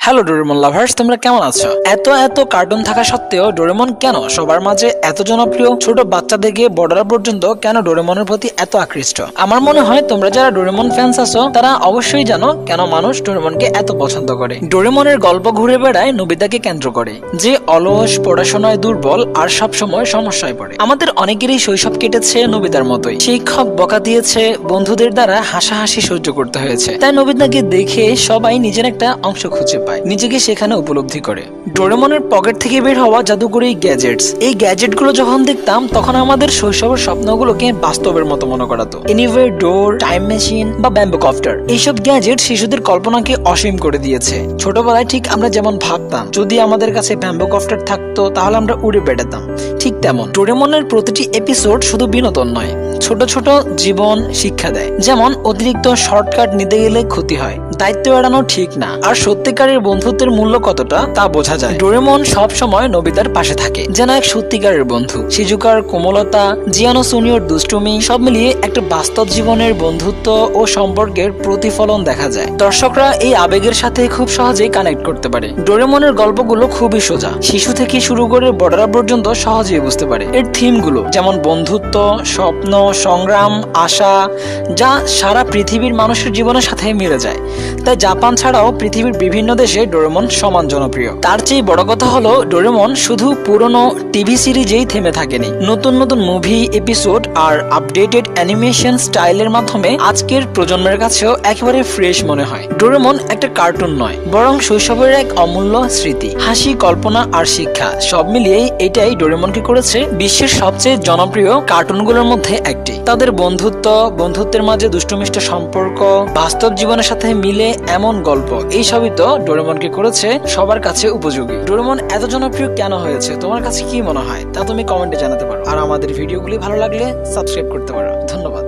Hello Doraemon lovers, তোমরা কেমন আছো? এত এত কার্টুন থাকা সত্ত্বেও ডোরেমন কেন সবার মাঝে এত জনপ্রিয়? ছোট বাচ্চা থেকে বড়রা পর্যন্ত কেন ডোরেমনের প্রতি এত আকৃষ্ট? আমার মনে হয় তোমরা যারা ডোরেমন ফ্যান্স আছো তারা অবশ্যই জানো কেন মানুষ ডোরেমনকে এত পছন্দ করে। ডোরেমনের গল্প ঘুরে বেড়ায় নোবিতাকে কেন্দ্র করে, যে অলস, পড়াশোনায় দুর্বল আর সব সময় সমস্যায় পড়ে। আমাদের অনেকেরই শৈশব কেটেছে নোবিতার মতোই। শিক্ষক বকা দিয়েছে, বন্ধুদের দ্বারা হাসাহাসি সহ্য করতে হয়েছে, তাই নোবিতাকে দেখে সবাই নিজের একটা অংশ খুঁজে পায়, নিজেকে সেখানে উপলব্ধি করে। ডোরেমনের পকেট থেকে বের হওয়া জাদুকরি গ্যাজেটস, এই গ্যাজেটগুলো যখন দেখতাম তখন আমাদের শৈশবের স্বপ্নগুলোকে বাস্তবের মতো মনে করাতো। এনিওয়ে ডোর, টাইম মেশিন বা ব্যাম্বো কপ্টার, এইসব গ্যাজেট শিশুদের কল্পনাকে অসীম করে দিয়েছে। ছোটবেলায় ঠিক আমরা যেমন ভাবতাম যদি আমাদের কাছে ব্যাম্বো কপ্টার থাকতো তাহলে আমরা উড়ে বেড়াতাম, ঠিক তেমন ডোরেমনের প্রতিটি এপিসোড শুধু বিনোদন নয়, ছোট ছোট জীবন শিক্ষা দেয়। যেমন অতিরিক্ত শর্টকাট নিতে গেলে ক্ষতি হয়, দায়িত্ব এড়ানো ঠিক না, আর সত্যিকারের বন্ধুত্বের মূল্য কতটা তা বোঝা যায়। ডোরেমন সব সময় নোবিতার পাশে থাকে, যেন এক সত্যিকারের বন্ধু। শিজুকার কোমলতা, জিয়ানো সুনিয়র দুষ্টুমি, সব মিলিয়ে একটা বাস্তব জীবনের বন্ধুত্ব ও সম্পর্কের প্রতিফলন দেখা যায়। দর্শকরা এই আবেগের সাথে খুব সহজেই কানেক্ট করতে পারে। ডোরেমনের গল্পগুলো খুবই সোজা, শিশু থেকে শুরু করে বড়রা পর্যন্ত সহজেই বুঝতে পারে। এর থিমগুলো যেমন বন্ধুত্ব, স্বপ্ন, সংগ্রাম, আশা, যা সারা পৃথিবীর মানুষের জীবনের সাথে মিলে যায়। তাই জাপান ছাড়াও পৃথিবীর বিভিন্ন দেশে ডোরেমন সমান জনপ্রিয়। তার চেয়ে বড় কথা হলো ডোরেমন শুধু পুরনো টিভি সিরিজেই থেমে থাকেনি। নতুন নতুন মুভি, এপিসোড আর আপডেটেড অ্যানিমেশন স্টাইলের মাধ্যমে আজকের প্রজন্মের কাছেও একেবারে ফ্রেশ মনে হয়। ডোরেমন একটা কার্টুন নয়, বরং শৈশবের এক অমূল্য স্মৃতি, হাসি, কল্পনা আর শিক্ষা, সব মিলিয়েই এটাই ডোরেমনকে করেছে বিশ্বের সবচেয়ে জনপ্রিয় কার্টুনগুলোর মধ্যে একটি। তাদের বন্ধুত্বের মাঝে দুষ্টুমিষ্ট সম্পর্ক, বাস্তব জীবনের সাথে মিলে এমন গল্প, এই সবই তো ডোরেমনকে করেছে সবার কাছে উপযোগী। ডোরেমন এত জনপ্রিয় কেন হয়েছে, তোমার কাছে কি মনে হয় তা তুমি কমেন্টে জানাতে পারো। আর আমাদের ভিডিওগুলি ভালো লাগলে সাবস্ক্রাইব করতে পারো। ধন্যবাদ।